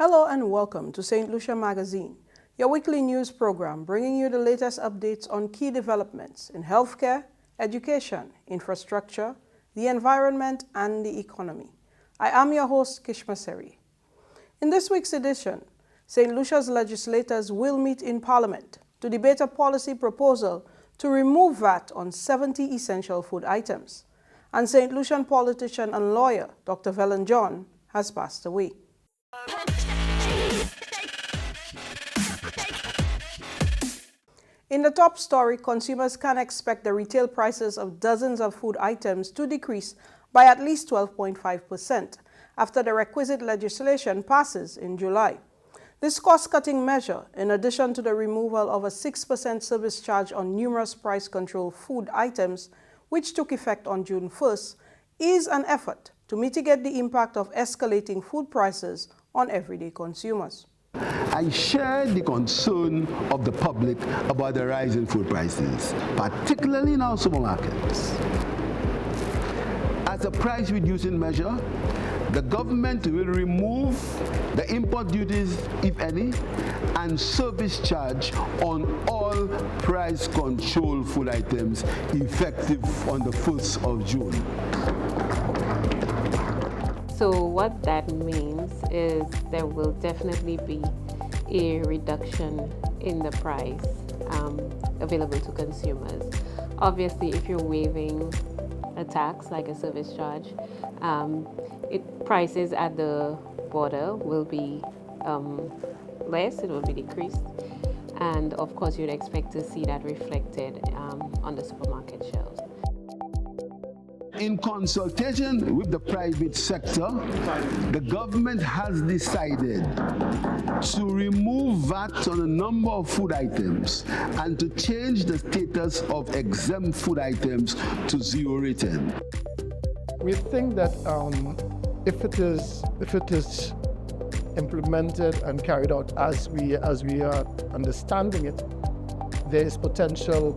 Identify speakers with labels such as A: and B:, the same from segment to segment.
A: Hello and welcome to St. Lucia Magazine, your weekly news program bringing you the latest updates on key developments in healthcare, education, infrastructure, the environment, and the economy. I am your host, Kishma Seri. In this week's edition, St. Lucia's legislators will meet in Parliament to debate a policy proposal to remove VAT on 70 essential food items. And St. Lucian politician and lawyer Dr. Velen John has passed away. In the top story, consumers can expect the retail prices of dozens of food items to decrease by at least 12.5% after the requisite legislation passes in July. This cost-cutting measure, in addition to the removal of a 6% service charge on numerous price-controlled food items, which took effect on June 1st, is an effort to mitigate the impact of escalating food prices on everyday consumers.
B: I share the concern of the public about the rise in food prices, particularly in our supermarkets. As a price-reducing measure, the government will remove the import duties, if any, and service charge on all price-controlled food items effective on the 1st of June.
C: So what that means is there will definitely be a reduction in the price available to consumers. Obviously, if you're waiving a tax like a service charge, prices at the border will be less, it will be decreased. And of course, you'd expect to see that reflected on the supermarket shelves.
B: In consultation with the private sector, the government has decided to remove VAT on a number of food items and to change the status of exempt food items to zero rating.
D: We think that if it is implemented and carried out as we are understanding it, there is potential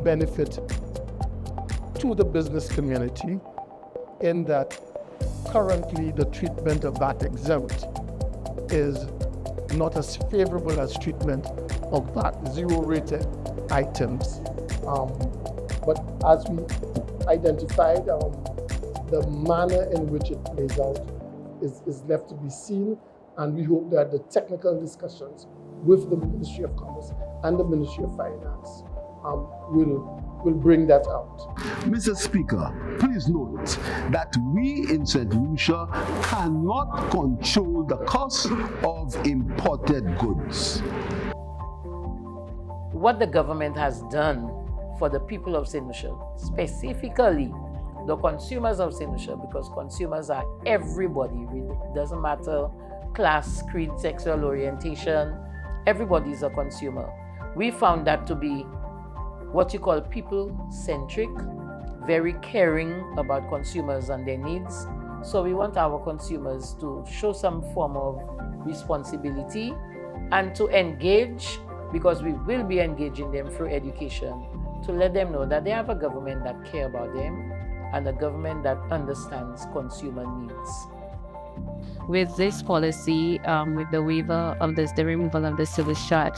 D: benefit to the business community in that currently the treatment of VAT exempt is not as favorable as treatment of VAT zero rated items. But as we identified, the manner in which it plays out is left to be seen, and we hope that the technical discussions with the Ministry of Commerce and the Ministry of Finance will bring that out.
B: Mr. Speaker, please note that we in St. Lucia cannot control the cost of imported goods.
E: What the government has done for the people of St. Lucia, specifically the consumers of St. Lucia, because consumers are everybody, it doesn't matter class, creed, sexual orientation, everybody is a consumer. We found that to be what you call people-centric, very caring about consumers and their needs. So we want our consumers to show some form of responsibility and to engage, because we will be engaging them through education, to let them know that they have a government that cares about them and a government that understands consumer needs.
C: With this policy, with the waiver of the removal of the service charge,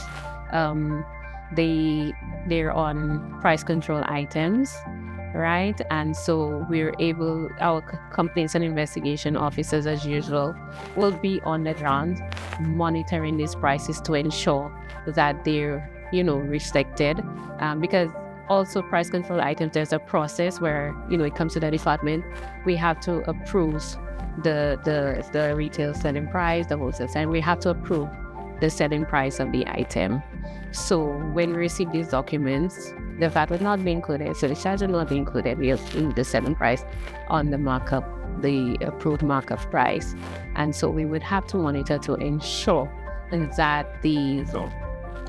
C: they're on price control items, right? And so our complaints and investigation officers, as usual, will be on the ground monitoring these prices to ensure that they're, respected. Because also price control items, there's a process where, it comes to the department, we have to approve the retail selling price, the wholesale selling, we have to approve the selling price of the item. So when we receive these documents, the VAT will not be included, so the charge will not be included. We'll include the selling price on the markup, the approved markup price. And so we would have to monitor to ensure that the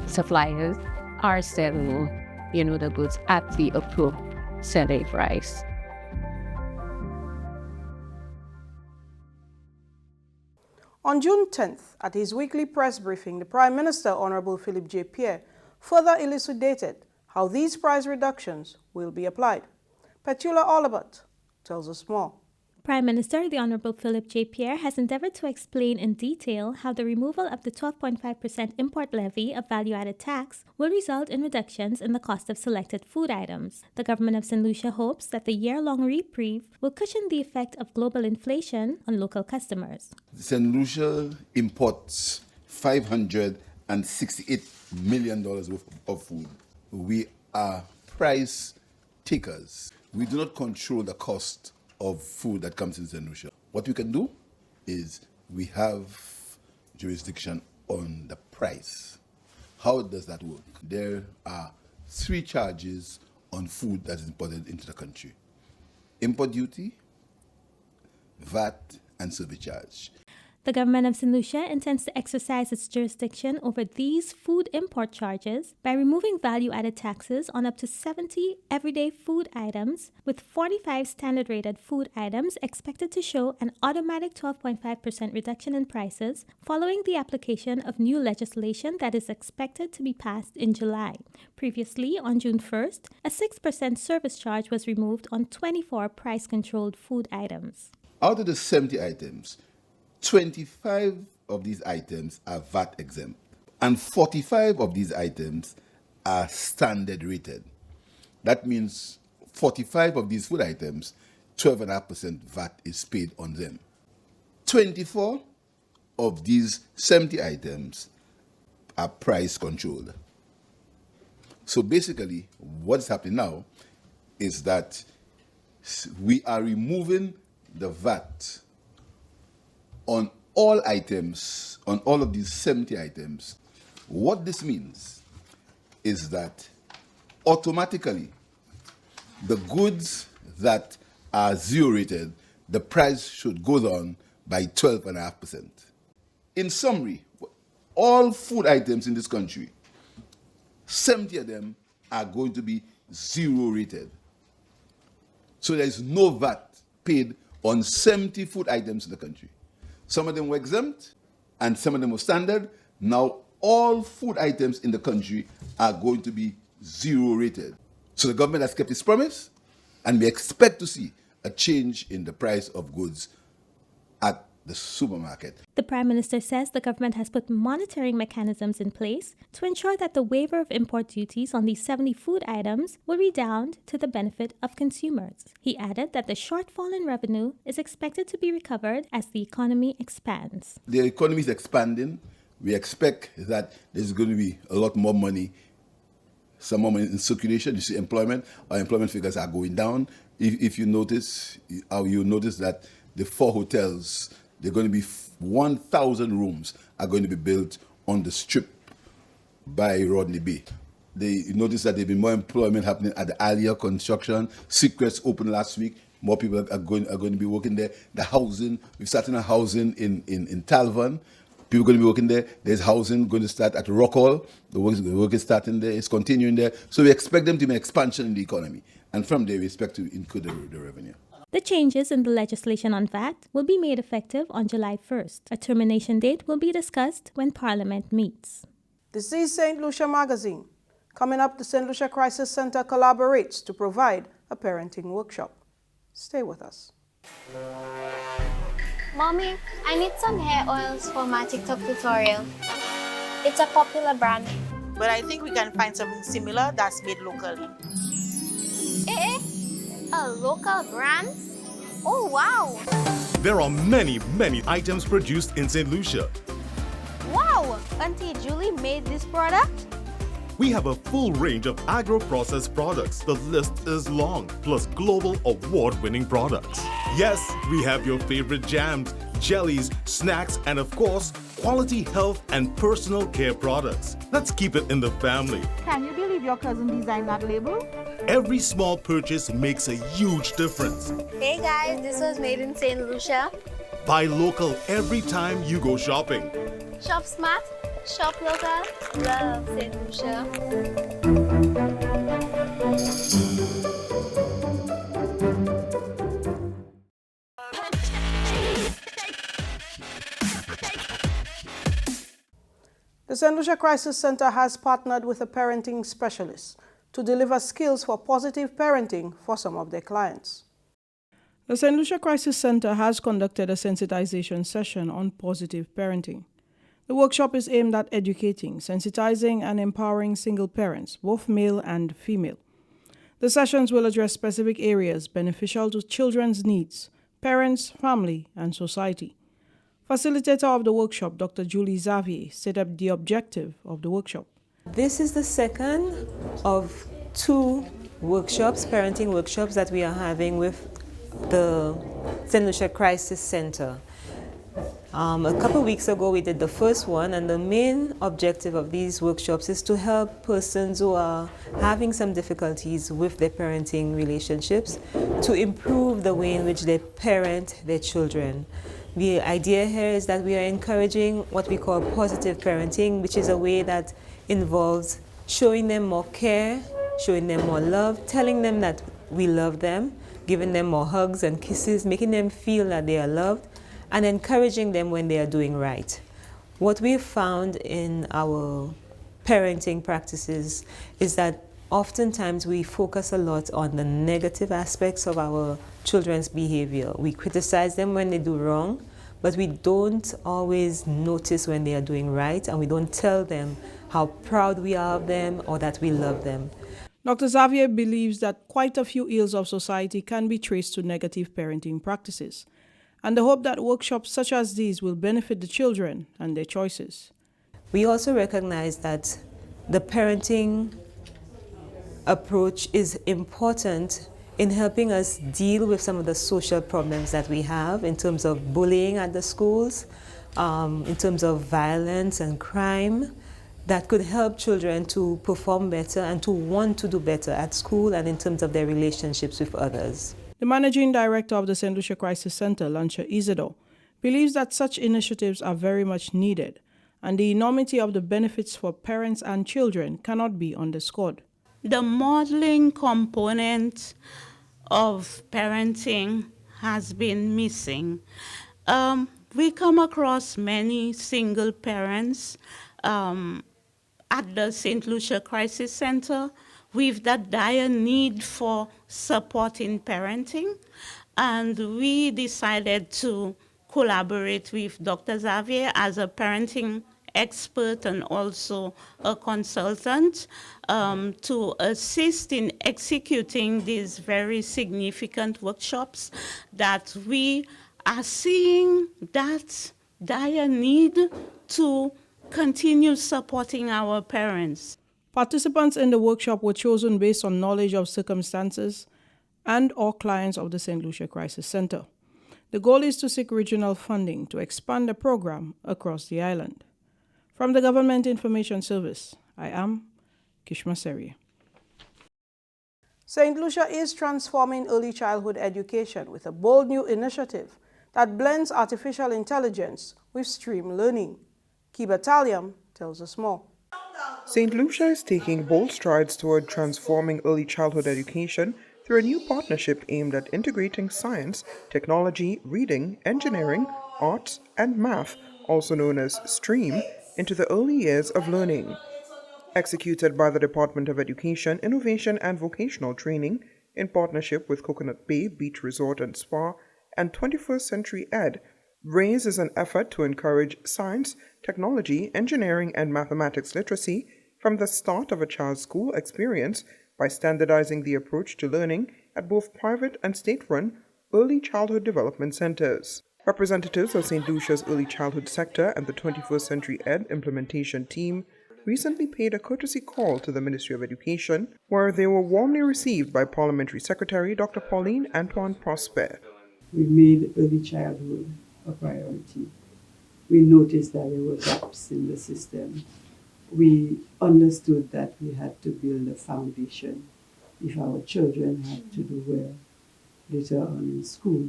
C: suppliers are selling, the goods at the approved selling price.
A: On June 10th, at his weekly press briefing, the Prime Minister, Honorable Philip J. Pierre, further elucidated how these price reductions will be applied. Petula Olabert tells us more.
F: Prime Minister, the Honourable Philip J. Pierre, has endeavoured to explain in detail how the removal of the 12.5% import levy of value-added tax will result in reductions in the cost of selected food items. The government of St. Lucia hopes that the year-long reprieve will cushion the effect of global inflation on local customers.
B: St. Lucia imports $568 million worth of food. We are price takers. We do not control the cost of food that comes in St. Lucia. What we can do is we have jurisdiction on the price. How does that work? There are 3 charges on food that is imported into the country: import duty, VAT, and service charge.
F: The government of St. Lucia intends to exercise its jurisdiction over these food import charges by removing value-added taxes on up to 70 everyday food items, with 45 standard-rated food items expected to show an automatic 12.5% reduction in prices following the application of new legislation that is expected to be passed in July. Previously, on June 1st, a 6% service charge was removed on 24 price-controlled food items.
B: Out of the 70 items, 25 of these items are VAT exempt, and 45 of these items are standard rated. That means 45 of these food items, 12.5% VAT is paid on them. 24 of these 70 items are price controlled. So basically, what's happening now is that we are removing the VAT on all items, on all of these 70 items. What this means is that automatically the goods that are 0 rated, the price should go down by 12.5%. In summary, all food items in this country, 70 of them are going to be 0 rated. So there is no VAT paid on 70 food items in the country. Some of them were exempt and some of them were standard. Now all food items in the country are going to be 0 rated. So the government has kept its promise, and we expect to see a change in the price of goods at the supermarket.
F: The Prime Minister says the government has put monitoring mechanisms in place to ensure that the waiver of import duties on these 70 food items will redound to the benefit of consumers. He added that the shortfall in revenue is expected to be recovered as the economy expands.
B: The economy is expanding. We expect that there's going to be a lot more money, some more money in circulation. You see employment, our employment figures are going down. If you notice, you'll notice that the 4 hotels, they're going to be 1,000 rooms are going to be built on the strip by Rodney Bay. You notice that there's been more employment happening at the Alia construction. Secrets opened last week. More people are going to be working there. The housing, we're starting a housing in Talvan. People are going to be working there. There's housing going to start at Rockall. The work is starting there. It's continuing there. So we expect them to be an expansion in the economy. And from there, we expect to increase the revenue.
F: The changes in the legislation on VAT will be made effective on July 1st. A termination date will be discussed when Parliament meets.
A: This is St. Lucia Magazine. Coming up, the St. Lucia Crisis Center collaborates to provide a parenting workshop. Stay with us.
G: Mommy, I need some hair oils for my TikTok tutorial. It's a popular brand.
H: But I think we can find something similar that's made locally.
G: A local brand? Oh, wow!
I: There are many items produced in St. Lucia.
G: Wow! Auntie Julie made this product?
I: We have a full range of agro-processed products. The list is long, plus global award-winning products. Yes, we have your favorite jams, jellies, snacks, and of course, quality health and personal care products. Let's keep it in the family.
H: Can you believe your cousin designed that label?
I: Every small purchase makes a huge difference.
G: Hey guys, this was made in St. Lucia.
I: Buy local every time you go shopping.
G: Shop smart, shop local, love St. Lucia.
A: The St. Lucia Crisis Center has partnered with a parenting specialist to deliver skills for positive parenting for some of their clients. The St. Lucia Crisis Center has conducted a sensitization session on positive parenting. The workshop is aimed at educating, sensitizing, and empowering single parents, both male and female. The sessions will address specific areas beneficial to children's needs, parents, family, and society. Facilitator of the workshop, Dr. Julie Xavier, stated the objective of the workshop.
J: This is the second of 2 workshops, parenting workshops, that we are having with the St. Lucia Crisis Center. A couple of weeks ago we did the first one, and the main objective of these workshops is to help persons who are having some difficulties with their parenting relationships to improve the way in which they parent their children. The idea here is that we are encouraging what we call positive parenting, which is a way that involves showing them more care, showing them more love, telling them that we love them, giving them more hugs and kisses, making them feel that they are loved, and encouraging them when they are doing right. What we've found in our parenting practices is that oftentimes we focus a lot on the negative aspects of our children's behavior. We criticize them when they do wrong, but we don't always notice when they are doing right, and we don't tell them how proud we are of them or that we love them.
A: Dr. Xavier believes that quite a few ills of society can be traced to negative parenting practices, and the hope that workshops such as these will benefit the children and their choices.
J: We also recognize that the parenting approach is important in helping us deal with some of the social problems that we have in terms of bullying at the schools, in terms of violence and crime, that could help children to perform better and to want to do better at school and in terms of their relationships with others.
A: The managing director of the St. Lucia Crisis Center, Lucia Isidore, believes that such initiatives are very much needed, and the enormity of the benefits for parents and children cannot be underscored.
K: The modeling component of parenting has been missing. We come across many single parents at the St. Lucia Crisis Center with that dire need for support in parenting, and we decided to collaborate with Dr. Xavier as a parenting expert and also a consultant to assist in executing these very significant workshops that we are seeing that dire need to continue supporting our parents.
A: Participants in the workshop were chosen based on knowledge of circumstances and/or clients of the St. Lucia Crisis Center. The goal is to seek regional funding to expand the program across the island. From the Government Information Service, I am Kishma Seria. St. Lucia is transforming early childhood education with a bold new initiative that blends artificial intelligence with stream learning. Kiba Taliam tells us more.
L: St. Lucia is taking bold strides toward transforming early childhood education through a new partnership aimed at integrating science, technology, reading, engineering, arts, and math, also known as STREAM, into the early years of learning. Executed by the Department of Education, Innovation and Vocational Training in partnership with Coconut Bay Beach Resort and Spa and 21st Century Ed, RAISE is an effort to encourage science, technology, engineering, and mathematics literacy from the start of a child's school experience by standardizing the approach to learning at both private and state-run early childhood development centers. Representatives of St. Lucia's early childhood sector and the 21st Century Ed implementation team recently paid a courtesy call to the Ministry of Education, where they were warmly received by Parliamentary Secretary Dr. Pauline Antoine Prosper.
M: We made early childhood a priority. We noticed that there were gaps in the system. We understood that we had to build a foundation if our children had to do well later on in school.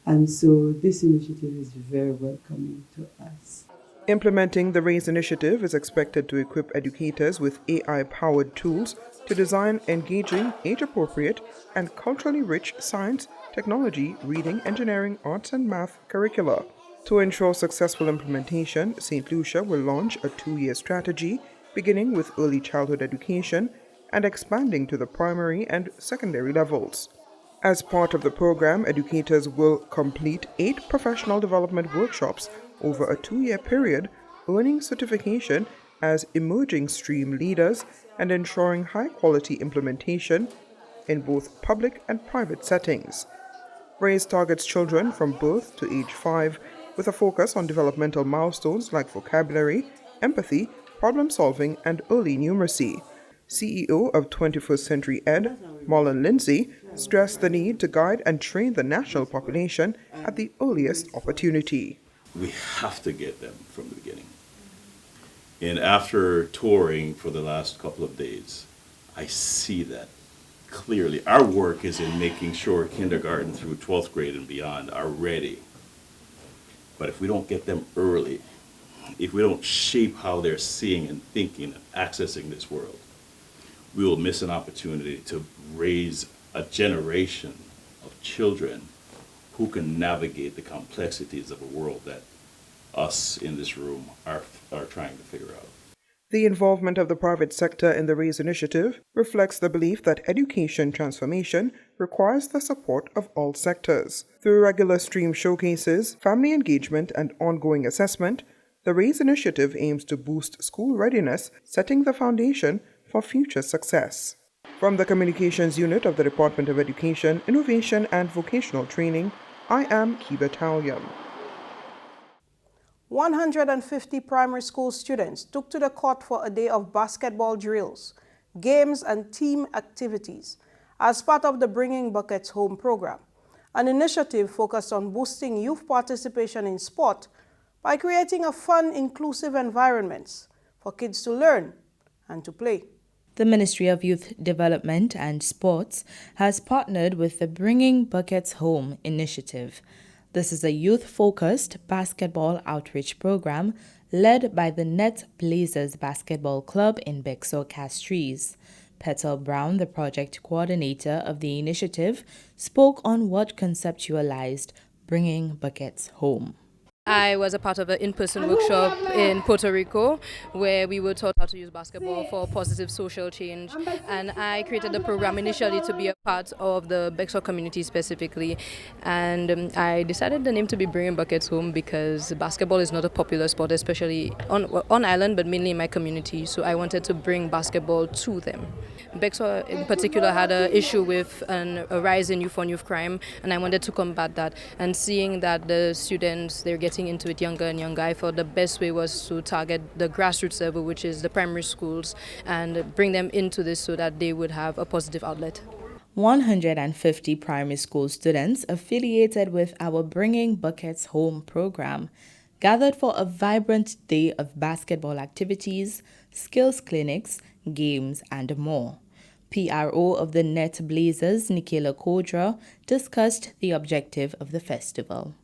M: And so this initiative is very welcoming to us.
L: Implementing the RAISE initiative is expected to equip educators with AI-powered tools to design engaging, age-appropriate, and culturally rich science, technology, reading, engineering, arts, and math curricula. To ensure successful implementation, St. Lucia will launch a 2-year strategy, beginning with early childhood education and expanding to the primary and secondary levels. As part of the program, educators will complete 8 professional development workshops over a 2-year period, earning certification as emerging stream leaders and ensuring high-quality implementation in both public and private settings. RAISE targets children from birth to age 5 with a focus on developmental milestones like vocabulary, empathy, problem-solving, and early numeracy. CEO of 21st Century Ed, Marlon Lindsay, stressed the need to guide and train the national population at the earliest opportunity.
N: We have to get them from the beginning. And after touring for the last couple of days, I see that clearly. Our work is in making sure kindergarten through 12th grade and beyond are ready. But if we don't get them early, if we don't shape how they're seeing and thinking and accessing this world, we will miss an opportunity to raise a generation of children who can navigate the complexities of a world that us in this room are trying to figure out.
L: The involvement of the private sector in the RAISE initiative reflects the belief that education transformation requires the support of all sectors. Through regular stream showcases, family engagement, and ongoing assessment, the RAISE initiative aims to boost school readiness, setting the foundation for future success. From the Communications Unit of the Department of Education, Innovation and Vocational Training, I am Kiba Talyam.
A: 150 primary school students took to the court for a day of basketball drills, games, and team activities as part of the Bringing Buckets Home program, an initiative focused on boosting youth participation in sport by creating a fun, inclusive environment for kids to learn and to play.
O: The Ministry of Youth Development and Sports has partnered with the Bringing Buckets Home initiative. This is a youth-focused basketball outreach program led by the Net Blazers Basketball Club in Bexar Castries. Petal Brown, the project coordinator of the initiative, spoke on what conceptualized Bringing Buckets Home.
P: I was a part of an in-person workshop in Puerto Rico where we were taught how to use basketball for positive social change, and I created the program initially to be a part of the Bexar community specifically, and I decided the name to be Bringing Buckets Home because basketball is not a popular sport, especially on island, but mainly in my community, so I wanted to bring basketball to them. Bexar in particular had an issue with a rise in youth-on-youth crime, and I wanted to combat that, and seeing that the students, they're getting into it younger and younger, I thought the best way was to target the grassroots level, which is the primary schools, and bring them into this so that they would have a positive outlet.
O: 150 primary school students affiliated with our Bringing Buckets Home program gathered for a vibrant day of basketball activities, skills clinics, games, and more. PRO of the Net Blazers, Nikela Kodra, discussed the objective of the festival.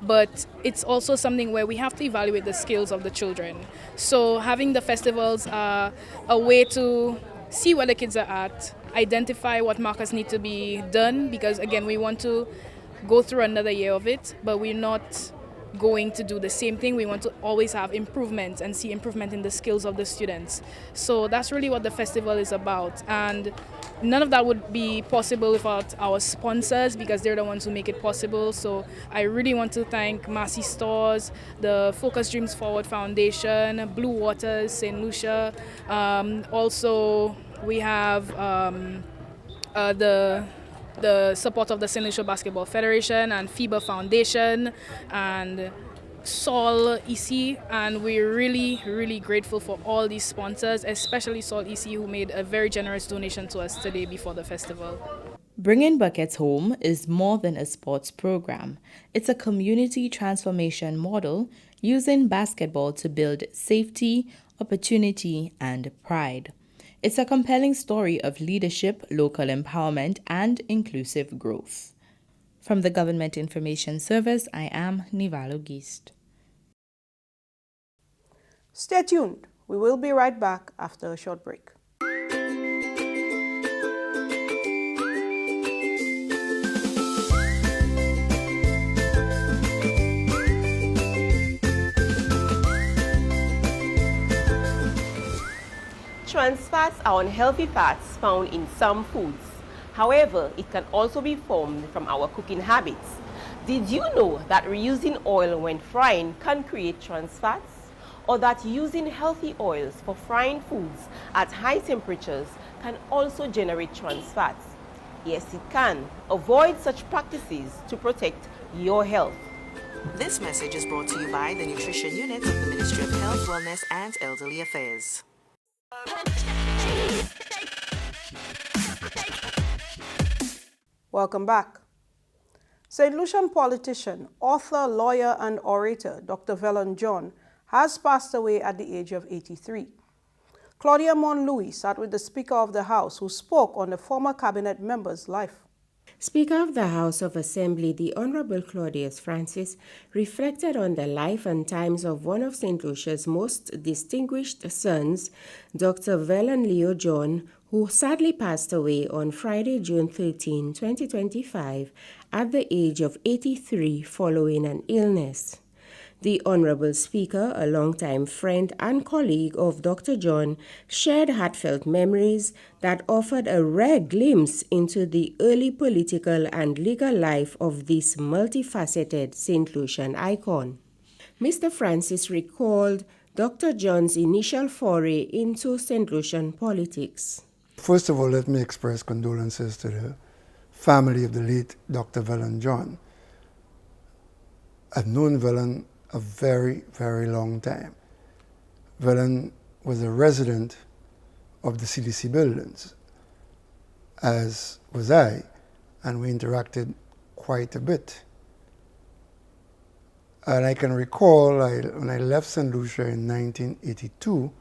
Q: But it's also something where we have to evaluate the skills of the children. So having the festivals are a way to see where the kids are at, identify what markers need to be done, because again, we want to go through another year of it, but we're not going to do the same thing. We want to always have improvement and see improvement in the skills of the students. So that's really what the festival is about. And none of that would be possible without our sponsors, because they're the ones who make it possible. So I really want to thank Massey Stores, the Focus Dreams Forward Foundation, Blue Waters, St. Lucia. Also, we have the support of the St. Lucia Basketball Federation and FIBA Foundation and Sol EC, and we're really, really grateful for all these sponsors, especially Sol EC, who made a very generous donation to us today before the festival.
O: Bringing Buckets Home is more than a sports program. It's a community transformation model using basketball to build safety, opportunity, and pride. It's a compelling story of leadership, local empowerment, and inclusive growth. From the Government Information Service, I am Nivalo Geist.
A: Stay tuned. We will be right back after a short break.
R: Trans fats are unhealthy fats found in some foods. However, it can also be formed from our cooking habits. Did you know that reusing oil when frying can create trans fats? Or that using healthy oils for frying foods at high temperatures can also generate trans fats? Yes, it can. Avoid such practices to protect your health.
S: This message is brought to you by the Nutrition Unit of the Ministry of Health, Wellness and Elderly Affairs.
A: Welcome back. St. Lucian politician, author, lawyer, and orator Dr. Velon John has passed away at the age of 83. Claudia Mon-Louis sat with the Speaker of the House, who spoke on the former cabinet member's life.
T: Speaker of the House of Assembly, the Honorable Claudius Francis, reflected on the life and times of one of St. Lucia's most distinguished sons, Dr. Velon Leo John, who sadly passed away on Friday, June 13, 2025, at the age of 83 following an illness. The Honorable Speaker, a longtime friend and colleague of Dr. John, shared heartfelt memories that offered a rare glimpse into the early political and legal life of this multifaceted St. Lucian icon. Mr. Francis recalled Dr. John's initial foray into St. Lucian politics.
U: First of all, let me express condolences to the family of the late Dr. Velon John. I've known Velon a very, very long time. Velon was a resident of the CDC buildings, as was I, and we interacted quite a bit. And I can recall when I left St. Lucia in 1982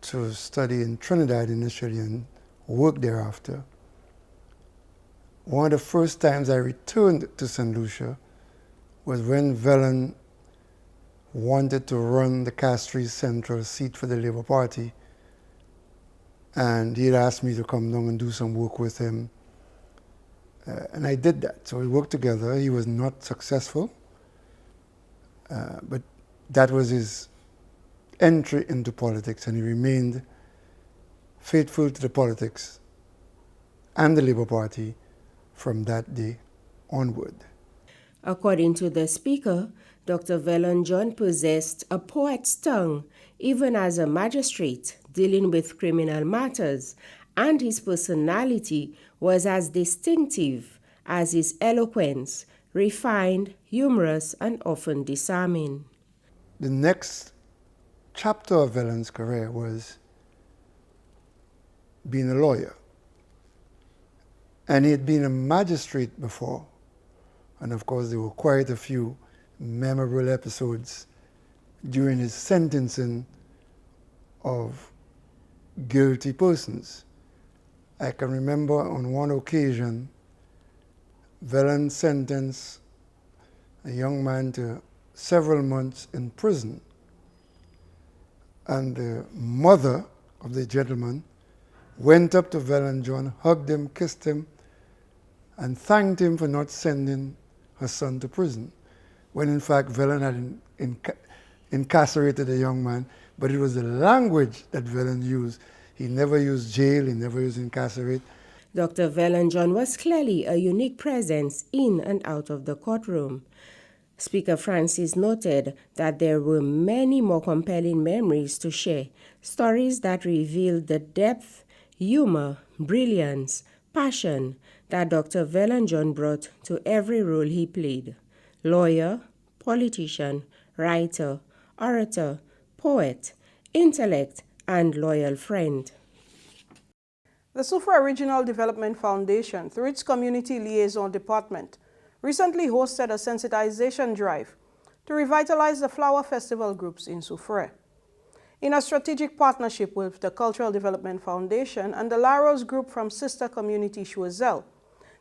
U: to study in Trinidad initially and work thereafter, one of the first times I returned to St. Lucia was when Velon wanted to run the Castries Central seat for the Labour Party, and he had asked me to come down and do some work with him, and I did that. So we worked together. He was not successful, but that was his entry into politics, and he remained faithful to the politics and the Labour Party from that day onward.
T: According to the Speaker, Dr. Velon John possessed a poet's tongue, even as a magistrate dealing with criminal matters, and his personality was as distinctive as his eloquence, refined, humorous, and often disarming.
U: The next chapter of Velon's career was being a lawyer. And he had been a magistrate before. And of course, there were quite a few memorable episodes during his sentencing of guilty persons. I can remember on one occasion, Velon sentenced a young man to several months in prison. And the mother of the gentleman went up to Velon John, hugged him, kissed him, and thanked him for not sending her son to prison, when in fact Velon had incarcerated the young man, but it was the language that Velon used. He never used jail, he never used incarcerate.
T: Dr. Velon John was clearly a unique presence in and out of the courtroom. Speaker Francis noted that there were many more compelling memories to share, stories that revealed the depth, humor, brilliance, passion that Dr. Velon John brought to every role he played: lawyer, politician, writer, orator, poet, intellect, and loyal friend.
A: The Soufriere Regional Development Foundation, through its Community Liaison Department, recently hosted a sensitization drive to revitalize the flower festival groups in Soufriere. In a strategic partnership with the Cultural Development Foundation and the Laros Group from sister community Choiseul,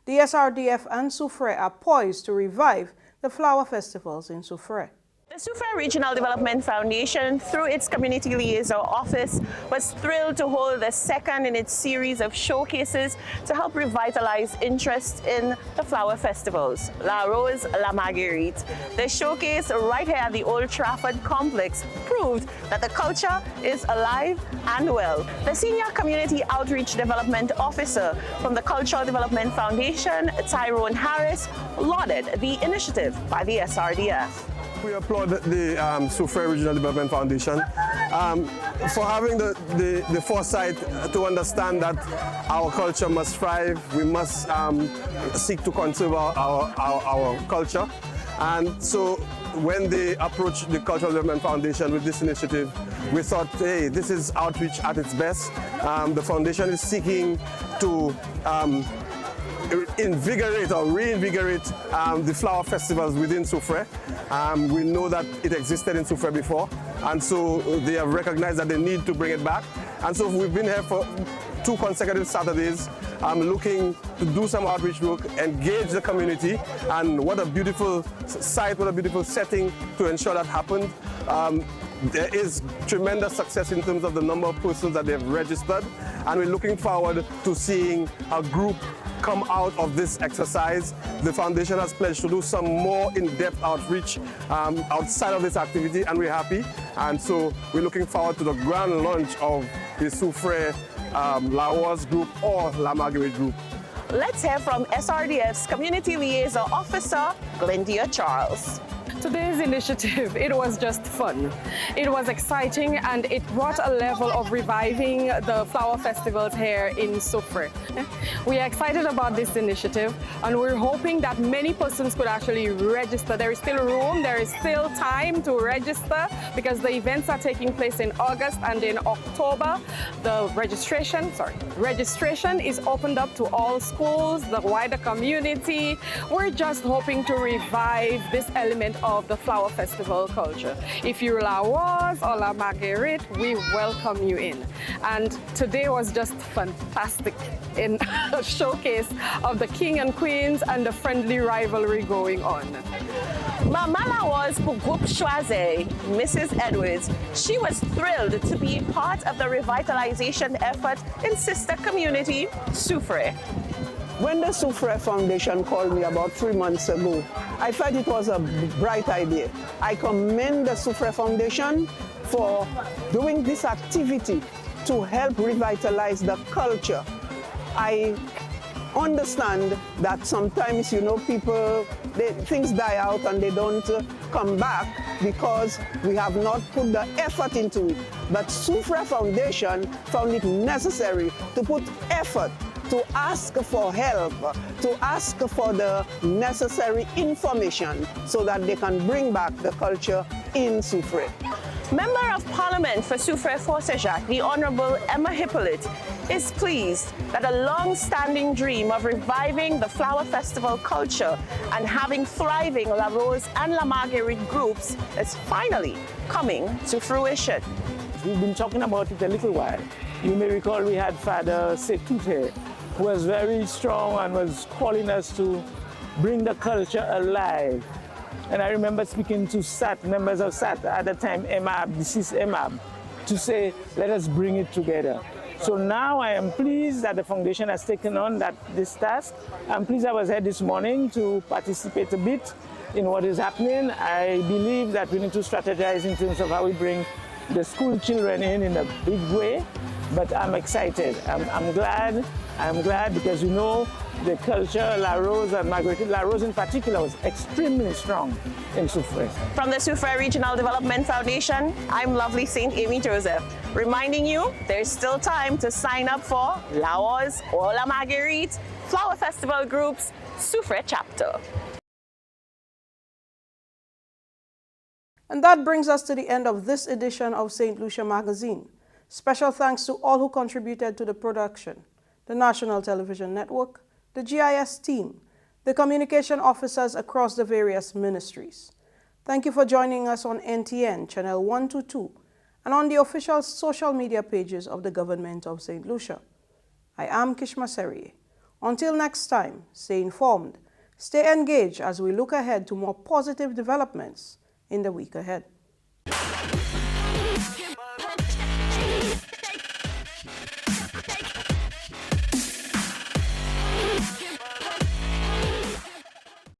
A: the SRDF and Soufriere are poised to revive the flower festivals in Soufriere.
D: The Soufrière Regional Development Foundation, through its Community Liaison Office, was thrilled to hold the second in its series of showcases to help revitalize interest in the flower festivals, La Rose, La Marguerite. The showcase right here at the Old Trafford complex proved that the culture is alive and well. The Senior Community Outreach Development Officer from the Cultural Development Foundation, Tyrone Harris, lauded the initiative by the SRDF.
V: We applaud the Soufrière Regional Development Foundation for having the foresight to understand that our culture must thrive. We must seek to conserve our culture. And so when they approached the Cultural Development Foundation with this initiative, we thought, hey, this is outreach at its best. The foundation is seeking to invigorate or reinvigorate the flower festivals within Soufrière. We know that it existed in Soufrière before, and so they have recognized that they need to bring it back. And so we've been here for 2 consecutive Saturdays looking to do some outreach work, engage the community, and what a beautiful site, what a beautiful setting to ensure that happened. There is tremendous success in terms of the number of persons that they've registered, and we're looking forward to seeing a group come out of this exercise. The foundation has pledged to do some more in-depth outreach outside of this activity, and we're happy. And so we're looking forward to the grand launch of the Soufrière La Rose group or La Marguerite group.
D: Let's hear from SRDF's Community Liaison Officer, Glendia Charles.
W: Today's initiative, it was just fun. It was exciting, and it brought a level of reviving the flower festivals here in Soufrière. We are excited about this initiative, and we're hoping that many persons could actually register. There is still room, there is still time to register, because the events are taking place in August and in October. The registration is opened up to all schools, the wider community. We're just hoping to revive this element of the flower festival culture. If you're La Rose or La Marguerite, we welcome you in. And today was just fantastic in a showcase of the king and queens and the friendly rivalry going on.
D: Mama La Rose pour Groupe Choiset, Mrs. Edwards, she was thrilled to be part of the revitalization effort in sister community, Soufrière.
X: When the Soufrière Foundation called me about 3 months ago, I felt it was a bright idea. I commend the Soufrière Foundation for doing this activity to help revitalize the culture. I understand that sometimes, things die out and they don't come back because we have not put the effort into it. But Soufrière Foundation found it necessary to put effort, to ask for help, to ask for the necessary information so that they can bring back the culture in Soufrière.
D: Member of Parliament for Soufrière Fort-Saint-Jacques, the Honourable Emma Hippolyte, is pleased that a long-standing dream of reviving the flower festival culture and having thriving La Rose and La Marguerite groups is finally coming to fruition.
Y: We've been talking about it a little while. You may recall we had Father Setut here, who was very strong and was calling us to bring the culture alive. And I remember speaking to SAT, members of SAT, at the time EMAB, deceased EMAB, to say, let us bring it together. So now I am pleased that the foundation has taken on this task. I'm pleased I was here this morning to participate a bit in what is happening. I believe that we need to strategize in terms of how we bring the school children in a big way, but I'm excited. I'm glad because the culture, La Rose and Marguerite, La Rose in particular, was extremely strong in Soufrière.
D: From the Soufrière Regional Development Foundation, I'm lovely St. Amy Joseph, reminding you there's still time to sign up for La Rose or La Marguerite Flower Festival Group's Soufrière chapter.
A: And that brings us to the end of this edition of St. Lucia Magazine. Special thanks to all who contributed to the production: the National Television Network, the GIS team, the communication officers across the various ministries. Thank you for joining us on NTN Channel 122 and on the official social media pages of the Government of St. Lucia. I am Kishma Serie. Until next time, stay informed, stay engaged as we look ahead to more positive developments in the week ahead.